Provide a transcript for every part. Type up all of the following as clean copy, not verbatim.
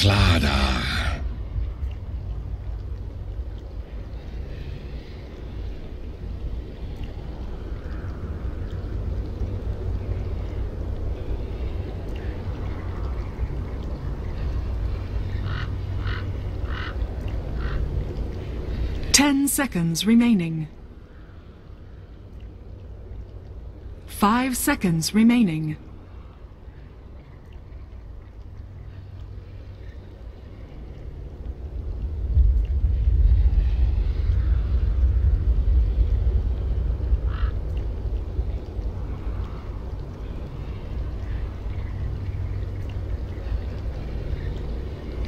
Slaughter. Ten seconds remaining. 5 seconds remaining.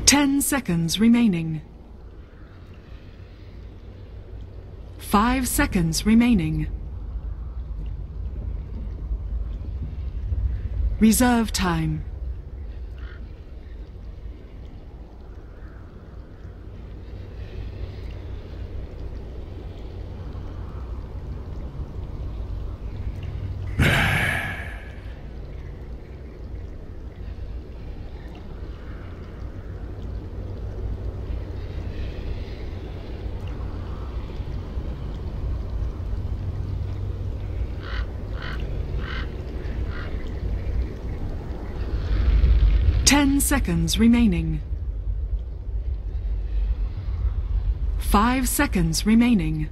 Ten seconds remaining. 5 seconds remaining. Reserve time. Ten seconds remaining. 5 seconds remaining.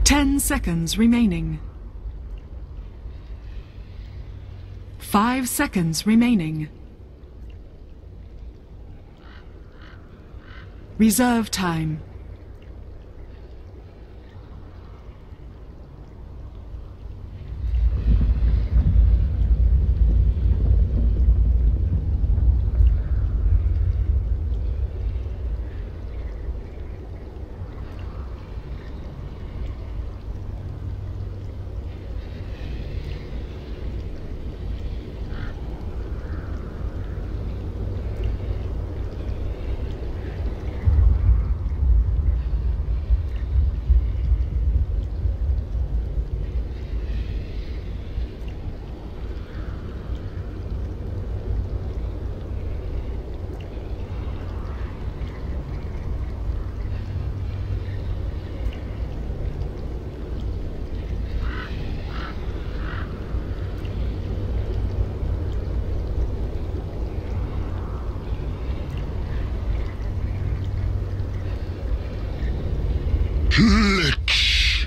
Ten seconds remaining. 5 seconds remaining. Reserve time. Glitch.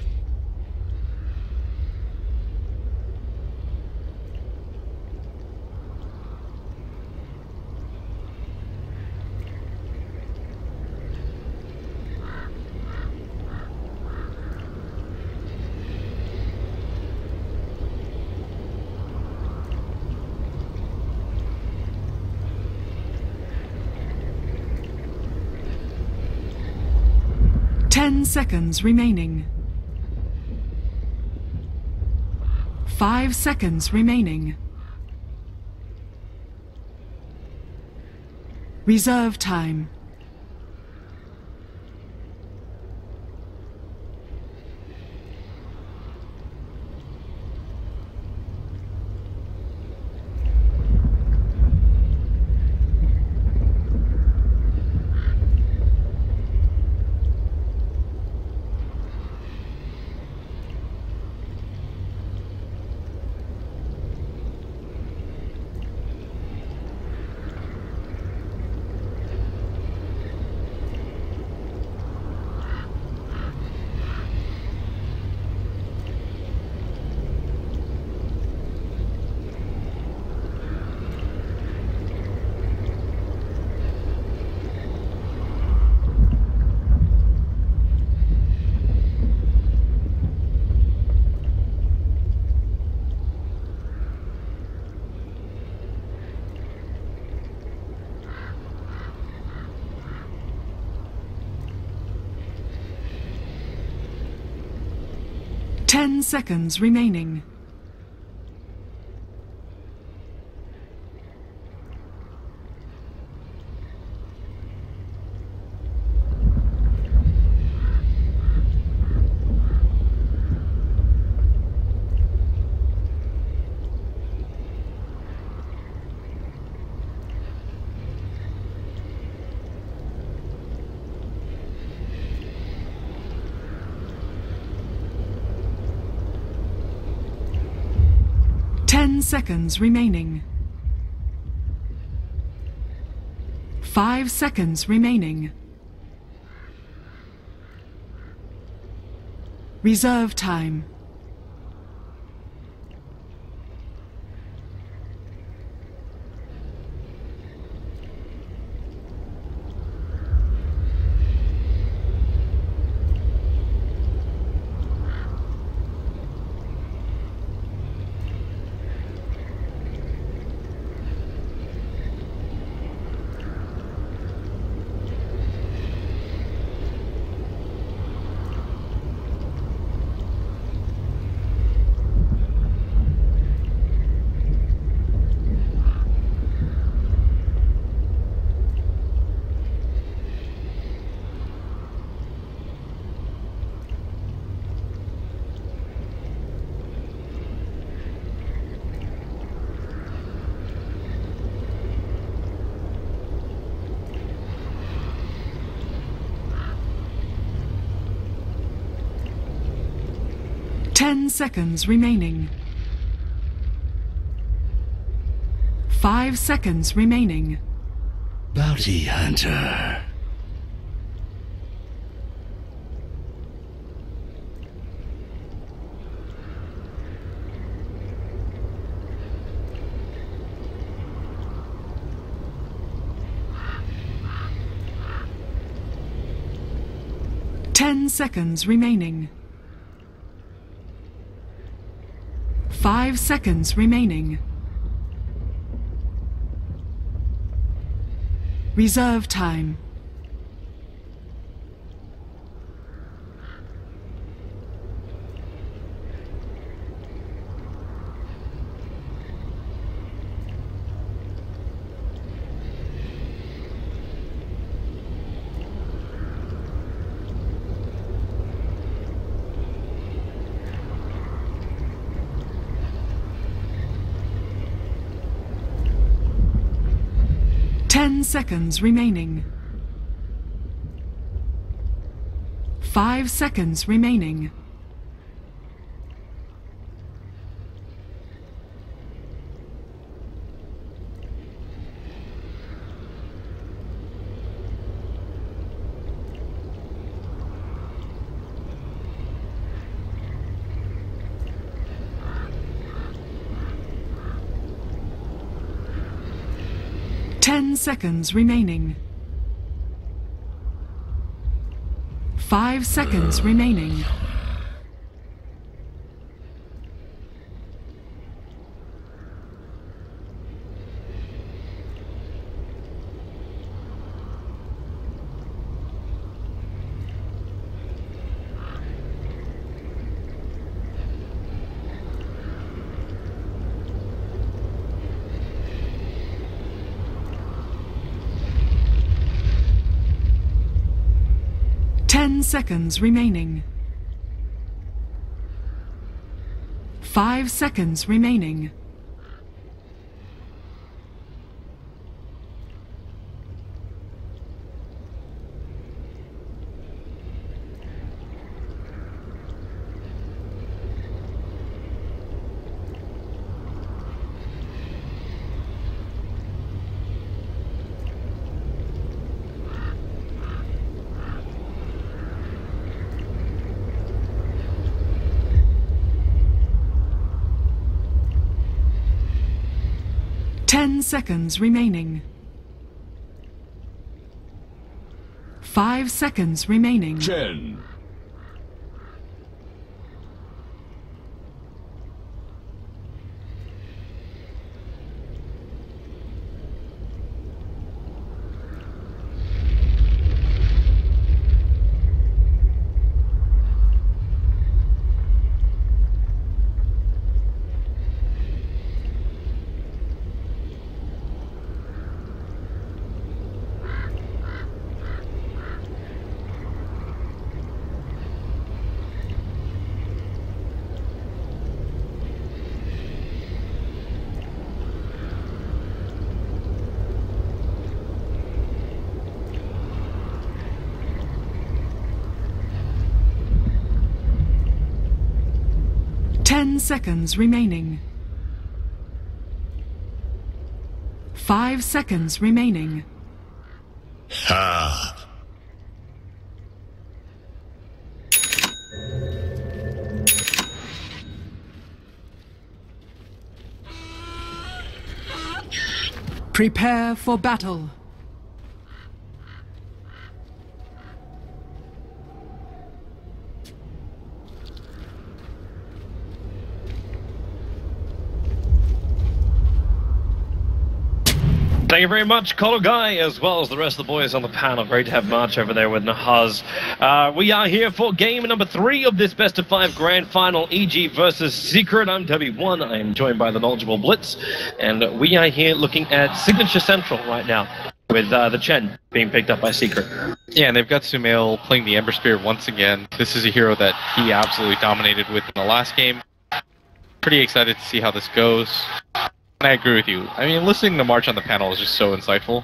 10 seconds remaining. 5 seconds remaining. Reserve time. Ten seconds remaining. 10 seconds remaining. 5 seconds remaining. Reserve time. Ten seconds remaining. 5 seconds remaining. Bounty Hunter. Ten seconds remaining. 5 seconds remaining. Reserve time. Ten seconds remaining. 5 seconds remaining. Ten seconds remaining. 5 seconds remaining. Ten seconds remaining. 5 seconds remaining. Ten seconds remaining. 5 seconds remaining. 10. Ten seconds remaining. 5 seconds remaining. Ha! Prepare for battle. Thank you very much, Colo Guy, as well as the rest of the boys on the panel. Great to have March over there with Nahaz. We are here for game number 3 of this best of 5 grand final, EG versus Secret. I'm W1. I am joined by the knowledgeable Blitz, and we are here looking at Signature Central right now, with the Chen being picked up by Secret. Yeah, and they've got Sumail playing the Ember Spirit once again. This is a hero that he absolutely dominated with in the last game. Pretty excited to see how this goes. And I agree with you. I mean, listening to March on the panel is just so insightful.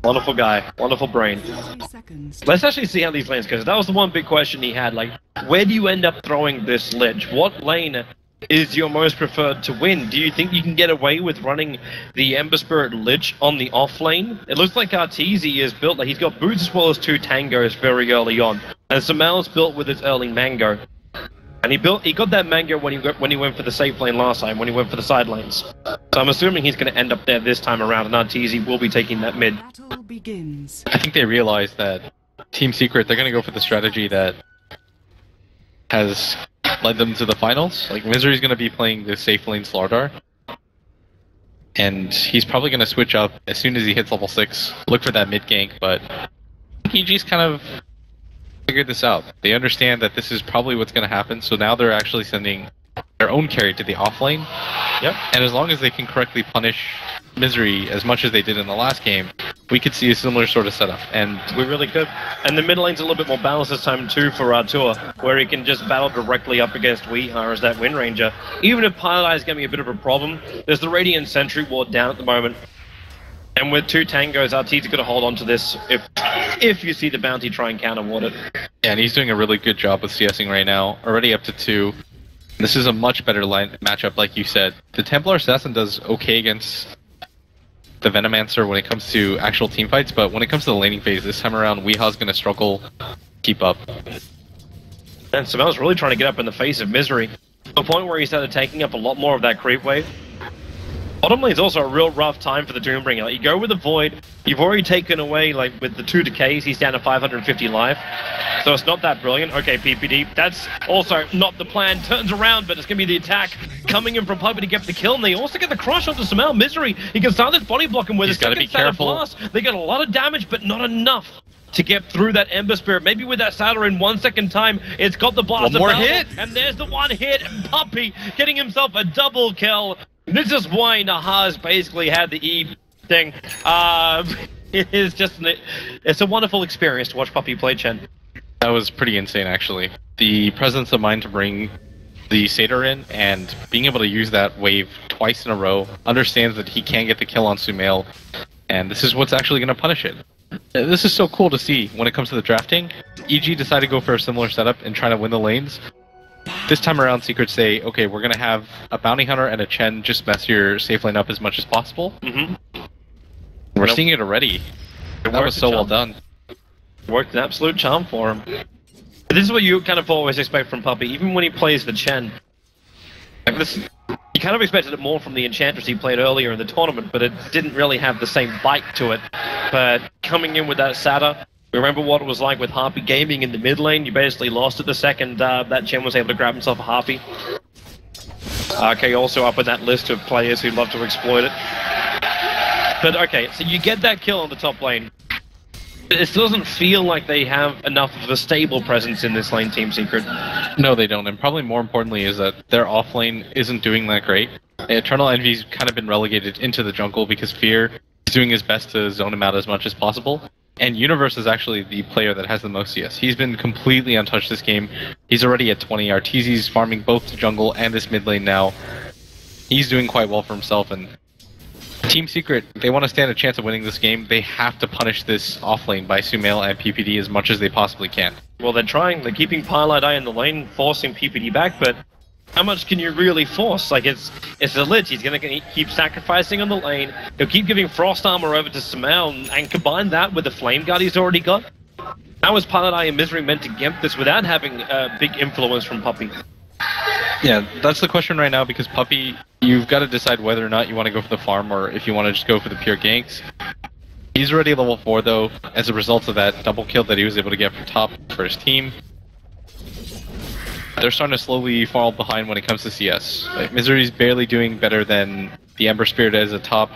Wonderful guy, wonderful brain. 30 seconds. Let's actually see how these lanes go. That was the one big question he had. Like, where do you end up throwing this Lich? What lane is your most preferred to win? Do you think you can get away with running the Ember Spirit Lich on the off lane? It looks like Arteezy is built, like he's got boots as well as 2 tangos very early on. And Sumail's built with his early mango. And he got that mango when he went for the safe lane last time, when he went for the side lanes. So I'm assuming he's going to end up there this time around, and Arteezy will be taking that mid. Battle begins. I think they realize that Team Secret, they're going to go for the strategy that has led them to the finals. Like, Misery's going to be playing the safe lane Slardar. And he's probably going to switch up as soon as he hits level 6, look for that mid gank, but EG's kind of figured this out. They understand that this is probably what's going to happen, so now they're actually sending their own carry to the off lane. Yep. And as long as they can correctly punish Misery as much as they did in the last game, we could see a similar sort of setup. And We really could. And the mid lane's a little bit more balanced this time too for Artur, where he can just battle directly up against Weehar as that Wind Ranger. Even if Pilot Eye is going to be a bit of a problem, there's the Radiant Sentry ward down at the moment. And with 2 tangos, Arteezy's going to hold on to this if you see the bounty try and counter ward it. Yeah, and he's doing a really good job with CSing right now, already up to 2. This is a much better line matchup, like you said. The Templar Assassin does okay against the Venomancer when it comes to actual team fights, but when it comes to the laning phase, this time around, Weeha's going to struggle to keep up. And Sumail's really trying to get up in the face of Misery, to the point where he started taking up a lot more of that creep wave. Bottom lane is also a real rough time for the Doombringer. Like, you go with the Void, you've already taken away, like, with the 2 decays, he's down to 550 life. So it's not that brilliant. Okay, PPD, that's also not the plan. Turns around, but it's going to be the attack coming in from Puppy to get the kill, and they also get the crush onto Sumail. Misery, he can start this body blocking with He's a gotta second be set of careful. blast. They get a lot of damage, but not enough to get through that Ember Spirit. Maybe with that Satyr in 1 second time, it's got the blast. One more available, hit. and there's the 1 hit. Puppy getting himself a double kill. This is why Nahaz basically had the E thing. It is just it's a wonderful experience to watch Puppy play Chen. That was pretty insane, actually. The presence of mind to bring the Satyr in and being able to use that wave twice in a row, understands that he can get the kill on Sumail, and this is what's actually going to punish it. This is so cool to see when it comes to the drafting. EG decided to go for a similar setup and try to win the lanes. This time around, Secret say, okay, we're going to have a Bounty Hunter and a Chen just mess your safe lane up as much as possible. We're seeing it already. That was so well done. Worked an absolute charm for him. But this is what you kind of always expect from Puppy, even when he plays the Chen. Like this, you kind of expected it more from the Enchantress he played earlier in the tournament, but it didn't really have the same bite to it. But coming in with that Satyr, remember what it was like with Harpy gaming in the mid lane? You basically lost it the second that Chen was able to grab himself a Harpy. Okay, also up in that list of players who love to exploit it. But okay, so you get that kill on the top lane. It still doesn't feel like they have enough of a stable presence in this lane, Team Secret. No, they don't, and probably more importantly is that their offlane isn't doing that great. Eternal Envy's kind of been relegated into the jungle because Fear is doing his best to zone him out as much as possible. And Universe is actually the player that has the most CS. He's been completely untouched this game. He's already at 20. Arteezy's farming both the jungle and this mid lane now. He's doing quite well for himself, and Team Secret, they want to stand a chance of winning this game. They have to punish this offlane by Sumail and PPD as much as they possibly can. Well, they're trying. They're keeping Pilot Eye in the lane, forcing PPD back, but how much can you really force? Like, it's a Lich. He's going to keep sacrificing on the lane. He'll keep giving Frost Armor over to Sumail, and combine that with the Flame Guard he's already got. How is Pilot Eye and Misery meant to get this without having a big influence from Puppey? Yeah, that's the question right now, because Puppey, you've got to decide whether or not you want to go for the farm or if you want to just go for the pure ganks. He's already level 4 though, as a result of that double kill that he was able to get from top for his team. They're starting to slowly fall behind when it comes to CS. Like, Misery's barely doing better than the Ember Spirit is at top,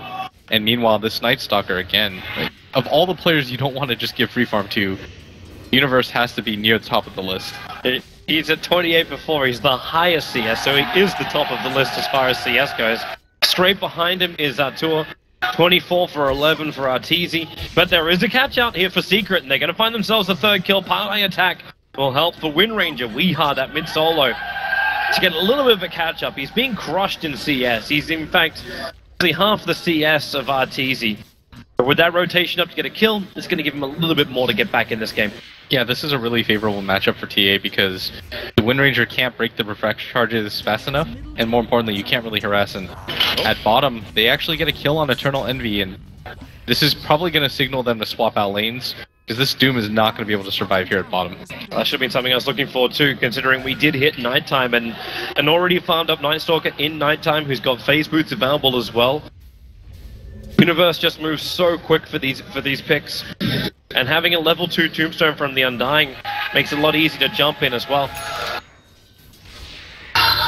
and meanwhile this Night Stalker again. Like, of all the players you don't want to just give free farm to, Universe has to be near the top of the list. He's at 28 before, he's the highest CS, so he is the top of the list as far as CS goes. Straight behind him is Artur, 24 for 11 for Arteezy, but there is a catch out here for Secret, and they're going to find themselves a third kill. Pilot Eye attack will help for Wind Ranger, Weehard at mid solo to get a little bit of a catch up. He's being crushed in CS, he's in fact half the CS of Arteezy. But with that rotation up to get a kill, it's going to give him a little bit more to get back in this game. Yeah, this is a really favorable matchup for TA because the Wind Ranger can't break the refraction charges fast enough, and more importantly, you can't really harass him. At bottom, they actually get a kill on Eternal Envy, and this is probably going to signal them to swap out lanes, because this Doom is not going to be able to survive here at bottom. That should have been something I was looking forward to, considering we did hit nighttime, and an already farmed up Night Stalker in nighttime who's got phase boots available as well. Universe just moves so quick for these picks, and having a level 2 Tombstone from the Undying makes it a lot easier to jump in as well.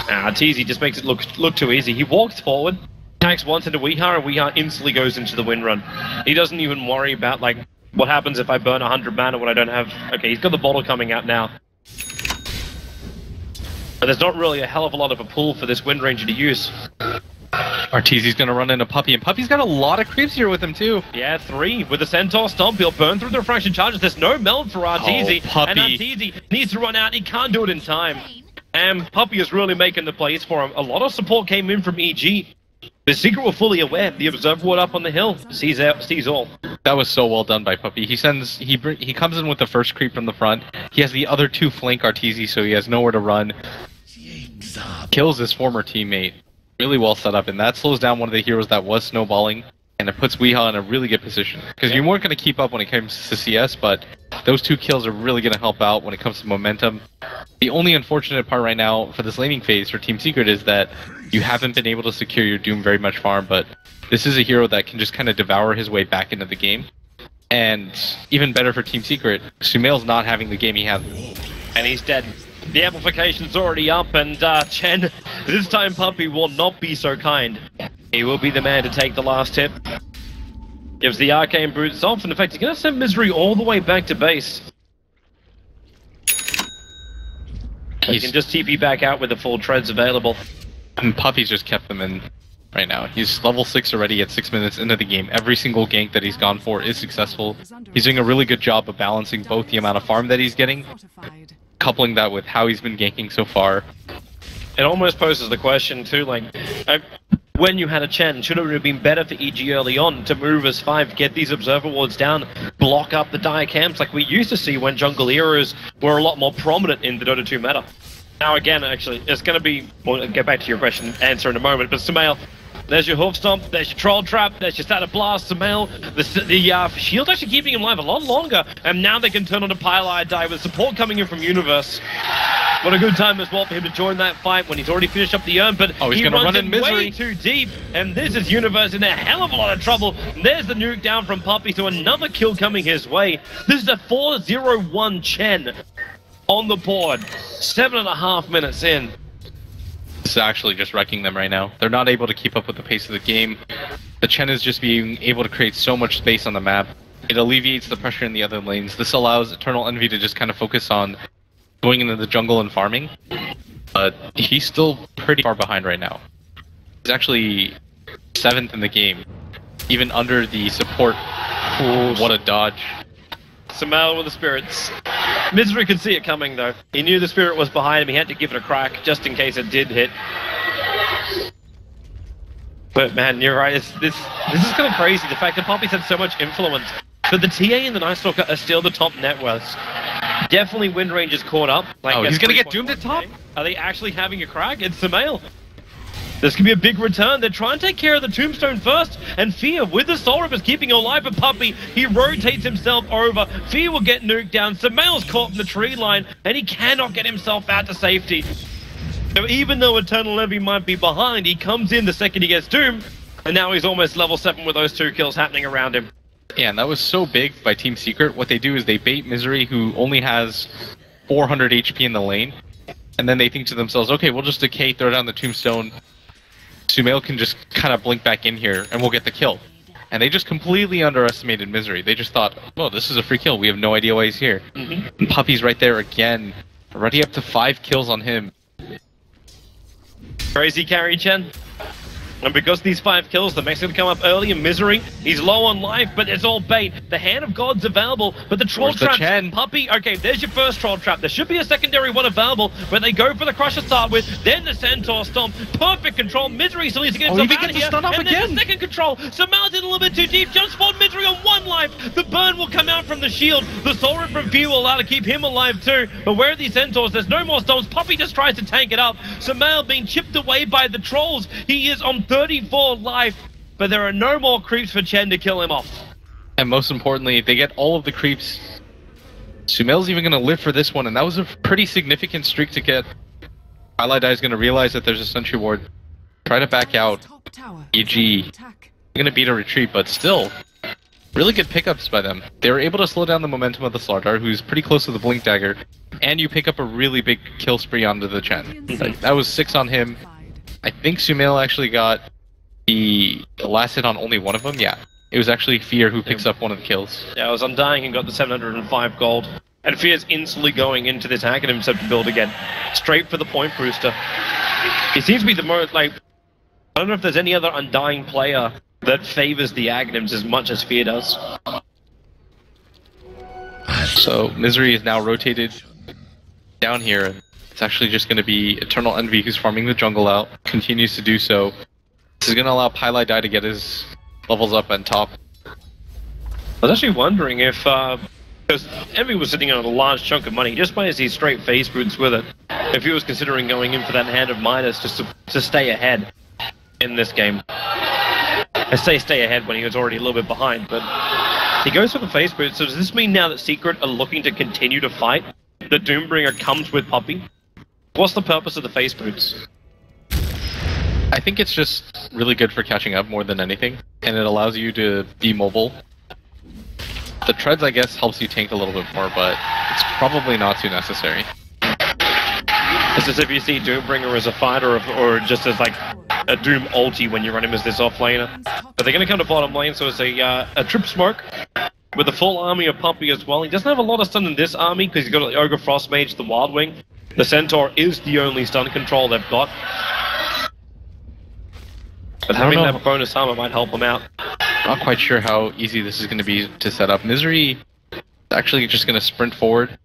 Arteezy just makes it look too easy. He walks forward, attacks once into Weehar, and Weehar instantly goes into the wind run. He doesn't even worry about, like, what happens if I burn 100 mana when I don't have... Okay, he's got the bottle coming out now. But there's not really a hell of a lot of a pool for this Wind Ranger to use. Arteezy's gonna run into Puppey, and Puppey's got a lot of creeps here with him too. Yeah, 3 with the Centaur Stomp. He'll burn through the refraction charges. There's no meld for Arteezy, and Arteezy needs to run out. He can't do it in time. And Puppey is really making the plays for him. A lot of support came in from EG. The Secret were fully aware. The Observer Ward up on the hill sees all. That was so well done by Puppey. He comes in with the first creep from the front. He has the other 2 flank Arteezy, so he has nowhere to run. Kills his former teammate. Really well set up, and that slows down one of the heroes that was snowballing, and it puts Weeha in a really good position. Because you weren't going to keep up when it comes to CS, but those 2 kills are really going to help out when it comes to momentum. The only unfortunate part right now for this laning phase for Team Secret is that you haven't been able to secure your Doom very much farm, but this is a hero that can just kind of devour his way back into the game. And even better for Team Secret, Sumail's not having the game he had. And he's dead. The amplification's already up, and Chen, this time Puppey will not be so kind. He will be the man to take the last hit. Gives the Arcane Boots off, and in fact, he's going to send Misery all the way back to base. He can just TP back out with the full treads available. And Puppey's just kept them in right now. He's level 6 already at 6 minutes into the game. Every single gank that he's gone for is successful. He's doing a really good job of balancing both the amount of farm that he's getting, coupling that with how he's been ganking so far. It almost poses the question too, like, when you had a Chen, should it have been better for EG early on to move as 5, get these Observer Wards down, block up the dire camps like we used to see when jungle heroes were a lot more prominent in the Dota 2 meta? Now again, actually, it's going to be, we'll get back to your question answer in a moment, but Sumail, there's your Hoof Stomp, there's your Troll Trap, there's your Static Blast, Sumail, the shield's actually keeping him alive a lot longer, and now they can turn on a Pile Die with support coming in from Universe. What a good time as well for him to join that fight when he's already finished up the urn, but he's he runs in Misery way too deep, and this is Universe in a hell of a lot of trouble. There's the nuke down from Puppey, so another kill coming his way. This is a 4-0-1 Chen on the board, 7.5 minutes in. This is actually just wrecking them right now. They're not able to keep up with the pace of the game. The Chen is just being able to create so much space on the map. It alleviates the pressure in the other lanes. This allows Eternal Envy to just kind of focus on going into the jungle and farming. But he's still pretty far behind right now. He's actually 7th in the game, even under the support. Ooh, what a dodge. Sumail with the spirits. Misery could see it coming though. He knew the spirit was behind him, he had to give it a crack just in case it did hit. But man, you're right, this is kind of crazy, the fact that Puppey's had so much influence. But the TA and the Night Stalker are still the top net worths. Definitely Wind Ranger's caught up. Like, he's gonna get doomed at top? Are they actually having a crack? It's Sumail. This could be a big return. They're trying to take care of the tombstone first, and Fear, with the Soul Rip, is keeping alive for Puppey. He rotates himself over. Fear will get nuked down. Sumail's caught in the tree line, and he cannot get himself out to safety. So even though Eternal Envy might be behind, he comes in the second he gets Doom, and now he's almost level 7 with those 2 kills happening around him. Yeah, and that was so big by Team Secret. What they do is they bait Misery, who only has 400 HP in the lane, and then they think to themselves, okay, we'll just decay, throw down the tombstone. Sumail can just kind of blink back in here, and we'll get the kill. And they just completely underestimated Misery. They just thought, well, this is a free kill. We have no idea why he's here. And Puppey's right there again, already up to 5 kills on him. Crazy carry, Chen. And because these 5 kills, the mech's gonna come up early in Misery. He's low on life, but it's all bait. The Hand of God's available, but the Troll Trap, Puppey, okay, there's your first Troll Trap. There should be a secondary one available, but they go for the Crush to start with, then the Centaur Stomp. Perfect control. Misery still needs to get himself out of here. And then the second control. Sumail's in a little bit too deep. Jump spawn Misery on 1 life. The burn will come out from the shield. The Soul Rip from Fear will allow to keep him alive too. But where are these Centaurs? There's no more stones. Puppey just tries to tank it up. Sumail being chipped away by the Trolls. He is on 34 life, but there are no more creeps for Chen to kill him off. And most importantly, they get all of the creeps. Sumail's even going to live for this one, and that was a pretty significant streak to get. Alidai is going to realize that there's a sentry ward. Try to back out. EG going to beat a retreat, but still, really good pickups by them. They were able to slow down the momentum of the Slardar, who's pretty close to the Blink Dagger, and you pick up a really big kill spree onto the Chen. That was 6 on him. I think Sumail actually got the last hit on only one of them. Yeah, it was actually Fear who picks up one of the kills. Yeah, it was Undying and got the 705 gold. And Fear's instantly going into this hack and himself to build again. Straight for the point booster. He seems to be the most, like, I don't know if there's any other Undying player that favors the Aghanims as much as Fear does. So, Misery is now rotated down here. It's actually just going to be Eternal Envy who's farming the jungle out. Continues to do so. This is going to allow Pylai to get his levels up and top. I was actually wondering if, because Envy was sitting on a large chunk of money, just by these straight face boots with it, if he was considering going in for that Hand of Midas just to stay ahead in this game. I say stay ahead when he was already a little bit behind, but he goes for the face boots. So does this mean now that Secret are looking to continue to fight, that Doombringer comes with Puppey? What's the purpose of the face boots? I think it's just really good for catching up more than anything, and it allows you to be mobile. The treads, I guess, helps you tank a little bit more, but it's probably not too necessary. It's as if you see Doombringer as a fighter, or just as like a Doom ulti when you run him as this offlaner. But they're going to come to bottom lane, so it's a Trip Smoke with a full army of Puppey as well. He doesn't have a lot of stun in this army because he's got the Ogre Frost Mage, the Wild Wing. The Centaur is the only stun control they've got. But having that bonus armor might help him out. Not quite sure how easy this is going to be to set up. Misery is actually just going to sprint forward.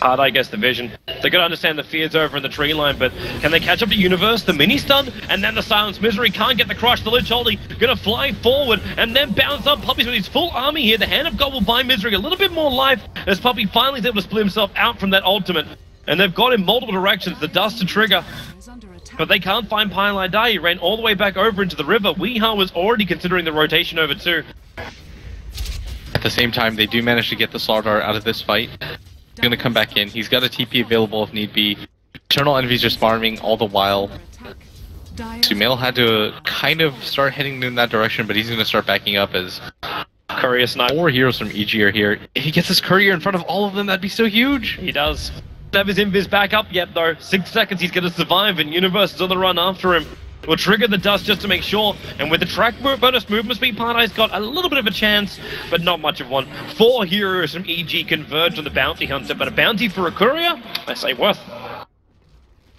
Hard, I guess, the vision. They're going to understand the Fear's over in the tree line, but can they catch up to Universe? The mini-stun, and then the silence. Misery can't get the crush. The Lich Holy going to fly forward, and then bounce up. Puppey's with his full army here. The Hand of God will buy Misery a little bit more life, as Puppey finally is able to split himself out from that ultimate. And they've got in multiple directions. The dust to trigger. But they can't find Pylai. He ran all the way back over into the river. Weeha was already considering the rotation over too. At the same time, they do manage to get the Slardar out of this fight. He's going to come back in. He's got a TP available if need be. Eternal Envy's just farming all the while. Sumail had to kind of start heading in that direction, but he's going to start backing up as Courier snipe. 4 heroes from EG are here. If he gets his Courier in front of all of them, that'd be so huge. He does. Have his invis back up yet though. 6 seconds he's going to survive, and Universe is on the run after him. We'll trigger the dust just to make sure, and with the track bonus movement speed, Pylai's got a little bit of a chance, but not much of one. 4 heroes from EG converge on the Bounty Hunter, but a bounty for a Courier? I say worth.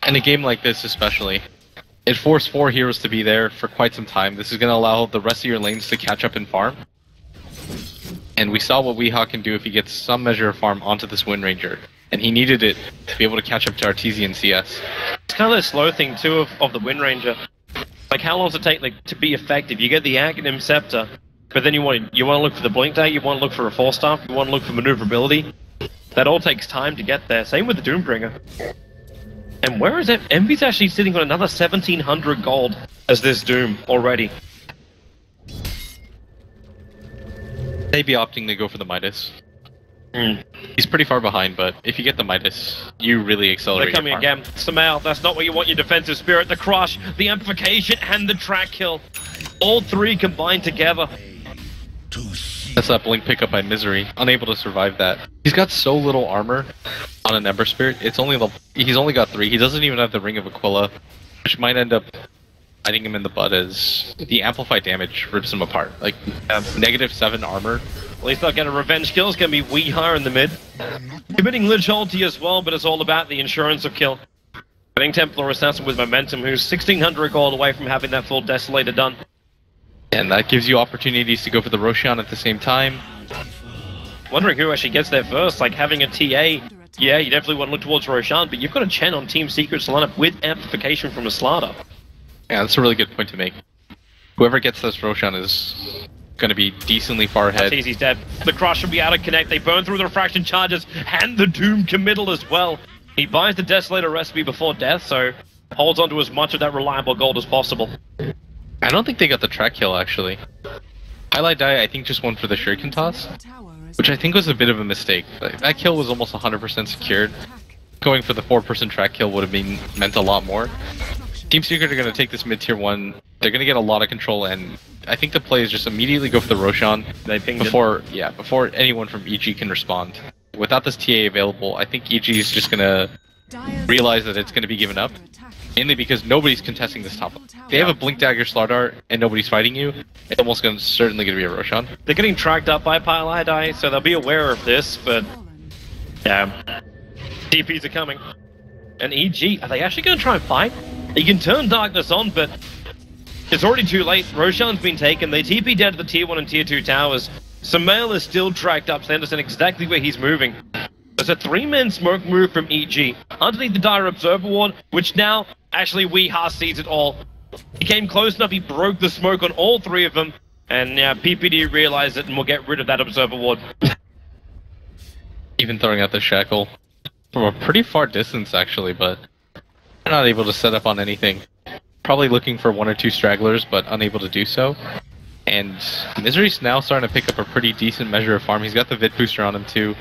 In a game like this especially, it forced 4 heroes to be there for quite some time. This is going to allow the rest of your lanes to catch up and farm. And we saw what Weeha can do if he gets some measure of farm onto this Wind Ranger. And he needed it to be able to catch up to Artesian CS. It's kind of the slow thing too of the Wind Ranger. Like, how long does it take to be effective? You get the Aghanim Scepter, but then you want to look for the Blink Day, you want to look for a Force Staff, you want to look for maneuverability. That all takes time to get there. Same with the Doombringer. And where is it? Envy's actually sitting on another 1,700 gold as this Doom already. They'd be opting to go for the Midas. Hmm. He's pretty far behind, but if you get the Midas, you really accelerate. They're coming your farm. again. Sumail, that's not what you want your defensive spirit. The crush, the amplification, and the track kill. All three combined together. That's that blink pickup by Misery, unable to survive that. He's got so little armor on an Ember Spirit. It's only he's only got 3. He doesn't even have the Ring of Aquila, which might end up biting him in the butt as the amplified damage rips him apart. Like -7 armor. At least they'll get a revenge kill. It's going to be Weeha in the mid. Committing Lich ulti as well, but it's all about the insurance of kill. Getting Templar Assassin with momentum, who's 1,600 gold away from having that full Desolator done. And that gives you opportunities to go for the Roshan at the same time. Wondering who actually gets there first, like having a TA. Yeah, you definitely want to look towards Roshan, but you've got a Chen on Team Secret's lineup with amplification from a Slaughter. Yeah, that's a really good point to make. Whoever gets this Roshan is going to be decently far ahead. He's dead. The Crush will be out of connect. They burn through the refraction charges and the Doom committal as well. He buys the Desolator recipe before death, so holds onto as much of that reliable gold as possible. I don't think they got the track kill, actually. Highlight Die, I think, just went for the Shuriken toss, which I think was a bit of a mistake. Like, that kill was almost 100% secured. Going for the 4-person track kill would have meant a lot more. Team Secret are going to take this mid-tier 1. They're going to get a lot of control, and I think the play is just immediately go for the Roshan before anyone from EG can respond. Without this TA available, I think EG is just going to realize that it's going to be given up. Mainly because nobody's contesting this top. If they have a Blink Dagger Slaughter and nobody's fighting you, it's almost certainly going to be a Roshan. They're getting tracked up by Pile Die, so they'll be aware of this, but yeah. TPs are coming. And EG, are they actually going to try and fight? You can turn Darkness on, but it's already too late. Roshan's been taken. They TP down to the tier 1 and tier 2 towers. Sumail is still tracked up, so they understand exactly where he's moving. There's a 3-man smoke move from EG underneath the Dire Observer Ward, which now actually Weeha sees it all. He came close enough, he broke the smoke on all 3 of them, and yeah, PPD realized it and will get rid of that Observer Ward. Even throwing out the Shackle from a pretty far distance, actually, but they're not able to set up on anything. Probably looking for 1 or 2 stragglers, but unable to do so. And Misery's now starting to pick up a pretty decent measure of farm. He's got the Vid booster on him too.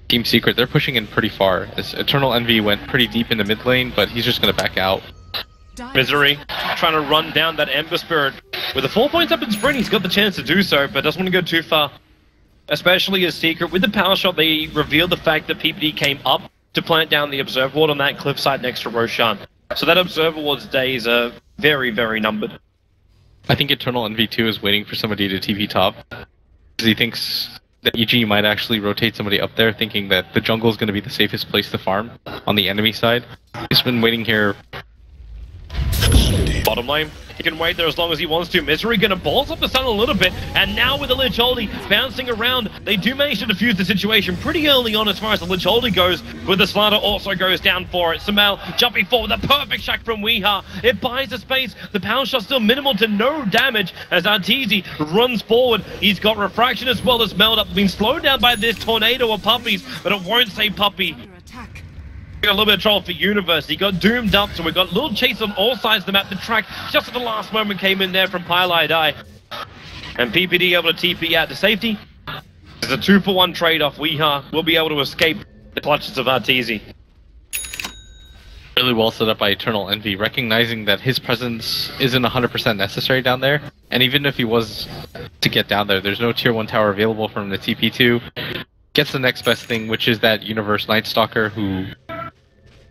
Team Secret, they're pushing in pretty far. This Eternal Envy went pretty deep in the mid lane, but he's just going to back out. Misery trying to run down that Ember Spirit. With the 4 points up in sprint, he's got the chance to do so, but doesn't want to go too far. Especially as Secret. With the power shot, they revealed the fact that PPD came up to plant down the Observer Ward on that cliffside next to Roshan. So that Observer Ward's days are very, very numbered. I think Eternal Envy 2 is waiting for somebody to TP top. Because he thinks that EG might actually rotate somebody up there, thinking that the jungle is going to be the safest place to farm on the enemy side. He's been waiting here. Bottom lane, he can wait there as long as he wants to. Misery gonna balls up the sun a little bit, and now with the Lich Ulti bouncing around, they do manage to defuse the situation pretty early on as far as the Lich Ulti goes, but the Slaughter also goes down for it. Sumail jumping forward, the perfect shack from Weeha. It buys the space, the power shot still minimal to no damage as Arteezy runs forward. He's got Refraction as well as Meld Up, being slowed down by this tornado of puppies, but it won't say puppy. Got a little bit of trouble for Universe. He got doomed up, so we got a little chase on all sides of the map. The track just at the last moment came in there from Pile Die. And PPD able to TP out to safety. It's a 2-for-1 trade-off. Weeha will be able to escape the clutches of Arteezy. Really well set up by Eternal Envy, recognizing that his presence isn't 100% necessary down there. And even if he was to get down there, there's no tier 1 tower available for him to TP to. Gets the next best thing, which is that Universe Night Stalker, who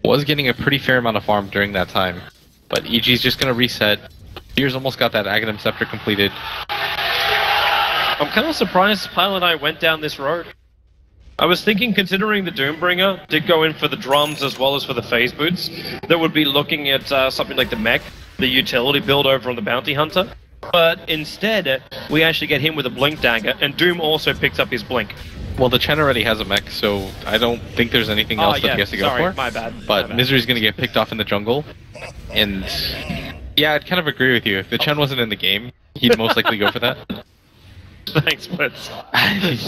was getting a pretty fair amount of farm during that time. But EG's just going to reset. Fear's almost got that Aghanim Scepter completed. I'm kind of surprised Pile and I went down this road. I was thinking, considering the Doombringer did go in for the drums as well as for the phase boots, that would be looking at something like the mech, the utility build over on the Bounty Hunter. But instead, we actually get him with a Blink Dagger, and Doom also picks up his Blink. Well, the Chen already has a mech, so I don't think there's anything else that he has to go for. My bad. But Misery's going to get picked off in the jungle. And yeah, I'd kind of agree with you. If the Chen wasn't in the game, he'd most likely go for that. Thanks, Blitz.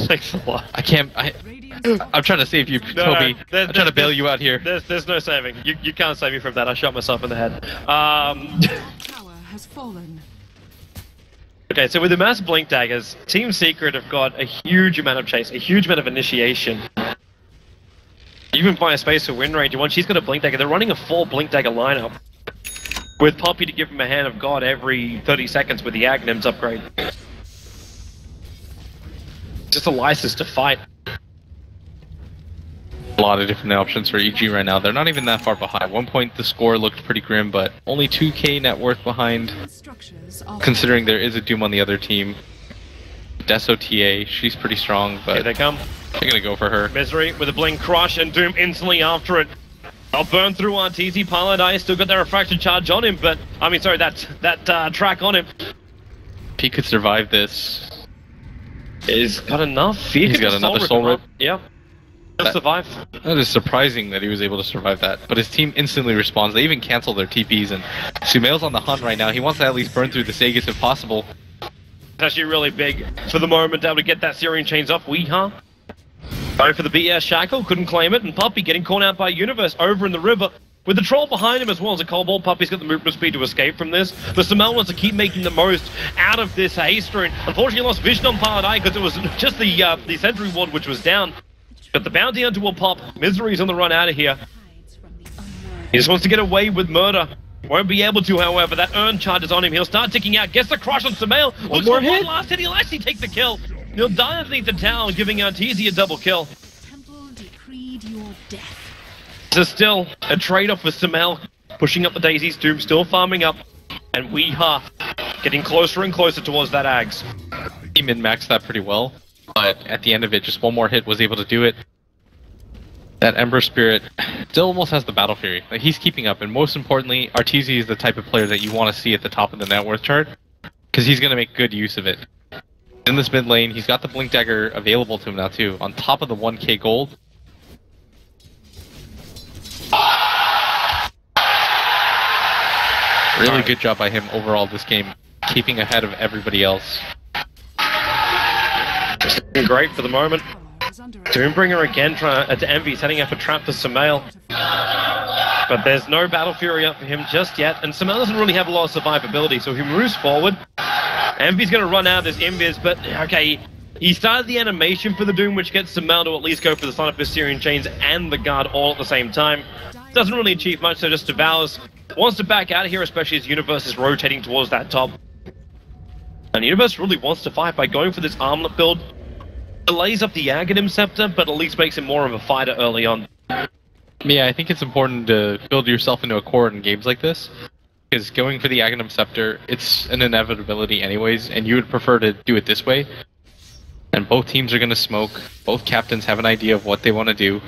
Thanks a lot. I can't. Radiant's I'm trying to save you, Toby. there's- I'm trying to bail you out here. There's no saving. You can't save me from that. I shot myself in the head. tower has fallen. Okay, so with the mass blink daggers, Team Secret have got a huge amount of chase, a huge amount of initiation. Even by a space for win range, once she's got a blink dagger, they're running a 4 blink dagger lineup. With Poppy to give him a hand of God every 30 seconds with the Agnim's upgrade. Just a license to fight. A lot of different options for EG right now. They're not even that far behind. At one point, the score looked pretty grim, but only 2k net worth behind. Structures are Considering there is a Doom on the other team. Deso TA, she's pretty strong, Here but they come. they're gonna go for her. Misery with a blink crush and Doom instantly after it. I'll burn through RTZ. Pilot Eye still got their refraction charge on him, but I mean, sorry, that track on him. If he could survive this, He's got enough. He's got another soul rip. Yeah. He'll survive. that is surprising that he was able to survive that. But his team instantly responds. They even cancel their TPs, and Sumail's on the hunt right now. He wants to at least burn through the Sagas if possible. It's actually really big for the moment, able to get that Syrian chains off. Weeha. Going for the BS Shackle, couldn't claim it, and Puppy getting caught out by Universe over in the river. With the troll behind him as well as a Cobalt, Puppy's got the movement speed to escape from this. But Sumail wants to keep making the most out of this haste rune. Unfortunately, lost vision on Pilot Eye because it was just the sentry ward which was down. Got the bounty onto a pop. Misery's on the run out of here. He just wants to get away with murder. Won't be able to, however. That urn charge is on him. He'll start ticking out. Gets the crush on Sumail. Looks more for one hit. last hit. He'll actually take the kill. He'll die underneath the tower, giving Arteezy a double kill. Temple decreed your death. So still a trade-off with Sumail pushing up the daisies. Doom still farming up. And Weeha getting closer and closer towards that Ags. He min-maxed that pretty well, but at the end of it, just one more hit was able to do it. That Ember Spirit still almost has the Battle Fury. Like, he's keeping up, and most importantly, Arteezy is the type of player that you want to see at the top of the net worth chart, because he's going to make good use of it. In this mid lane, he's got the Blink Dagger available to him now too, on top of the 1k gold. Really good job by him overall this game, keeping ahead of everybody else. Great for the moment. is under Doombringer again trying to Envy, setting up a trap for Sumail. But there's no Battle Fury up for him just yet, and Sumail doesn't really have a lot of survivability, so he moves forward. Envy's going to run out of this Invis, but okay, he started the animation for the Doom, which gets Sumail to at least go for the Son of Syrian Chains and the Guard all at the same time. Doesn't really achieve much, so just devours. Wants to back out of here, especially as Universe is rotating towards that top. And Universe really wants to fight by going for this armlet build. Delays up the Aghanim Scepter, but at least makes him more of a fighter early on. Yeah, I think it's important to build yourself into a core in games like this. Because going for the Aghanim Scepter, it's an inevitability anyways, and you would prefer to do it this way. And both teams are going to smoke. Both captains have an idea of what they want to do.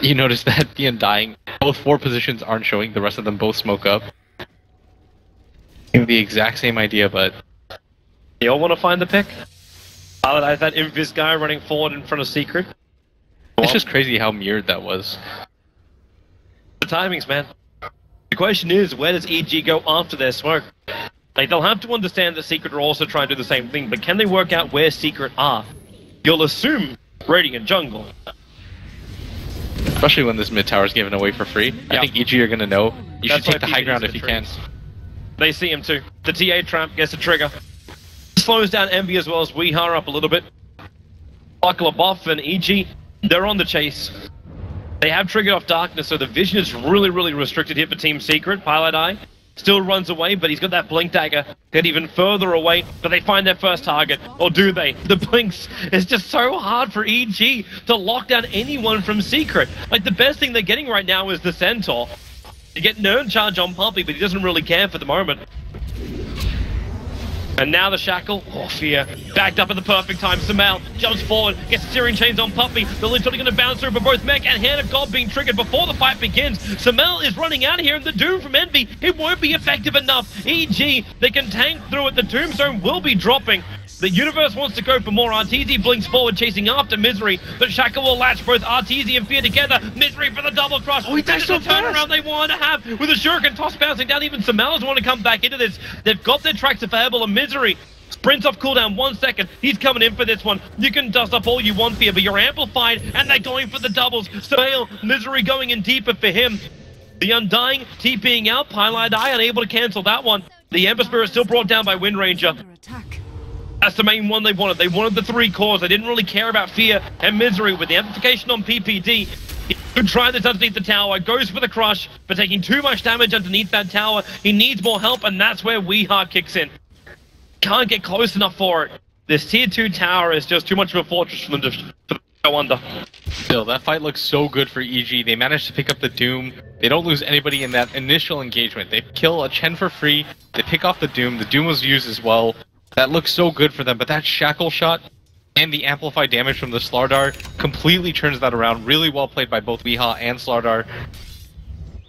You notice that the Undying, both 4 positions aren't showing, the rest of them both smoke up. You have the exact same idea, but... You all want to find the pick? Paladise, that Invis guy running forward in front of Secret. It's just crazy how mirrored that was. The timings, man. The question is, where does EG go after their smoke? Like, they'll have to understand that Secret are also trying to do the same thing, but can they work out where Secret are? You'll assume Radiant Jungle. Especially when this mid tower is given away for free. I think EG are going to know. You should That's why take the high PvP ground is if you the can. trees. They see him too. The TA trap gets a trigger. Slows down Envy as well as Weeha up a little bit. Buckler buff and EG, they're on the chase. They have triggered off Darkness, so the vision is really restricted here for Team Secret. Pilot Eye still runs away, but he's got that Blink Dagger. Get even further away, but they find their first target. Or do they? The Blinks is just so hard for EG to lock down anyone from Secret. Like, the best thing they're getting right now is the Centaur. You get Nerd Charge on Puppy, but he doesn't really care for the moment. And now the Shackle, oh fear, backed up at the perfect time. Sumail jumps forward, gets the Syrian Chains on Puppy. The Lynch going to bounce through, but both Mech and Hand of God being triggered before the fight begins. Sumail is running out of here, and the Doom from Envy, it won't be effective enough. EG, they can tank through it. The Tombstone will be dropping. The Universe wants to go for more. Arteezy blinks forward, chasing after Misery. But Shackle will latch both Arteezy and Fear together. Misery for the double crush. Oh, he died so the turnaround they want to have with a Shuriken toss bouncing down. Even Sumail's want to come back into this. They've got their tracks available, and Misery Sprint off cooldown 1 second. He's coming in for this one. You can dust up all you want here, but you're amplified, and they're going for the doubles. Sail, Misery going in deeper for him. The Undying TPing out. Pylite Eye unable to cancel that one. The Ember Spirit still brought down by Wind Ranger. Under attack. That's the main one they wanted. They wanted the 3 cores. They didn't really care about Fear and Misery. With the amplification on PPD, he tried this underneath the tower, goes for the crush, but taking too much damage underneath that tower. He needs more help, and that's where Weehaw kicks in. Can't get close enough for it. This tier 2 tower is just too much of a fortress for them to go under. Still, that fight looks so good for EG. They managed to pick up the Doom. They don't lose anybody in that initial engagement. They kill a Chen for free. They pick off the Doom. The Doom was used as well. That looks so good for them, but that Shackle shot and the amplified damage from the Slardar completely turns that around. Really well played by both Weehaw and Slardar.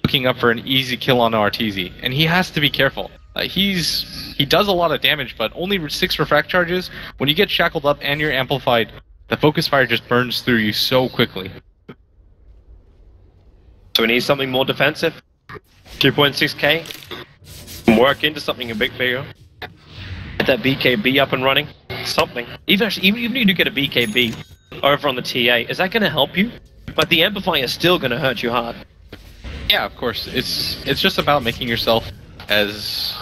Looking up for an easy kill on Arteezy. And he has to be careful. He does a lot of damage, but only 6 refract charges. When you get shackled up and you're amplified, the focus fire just burns through you so quickly. So we need something more defensive. 2.6k. Work into something a bit bigger. Get that BKB up and running. Something. Even if you do get a BKB over on the TA, is that going to help you? But the amplifier is still going to hurt you hard. Yeah, of course. It's just about making yourself as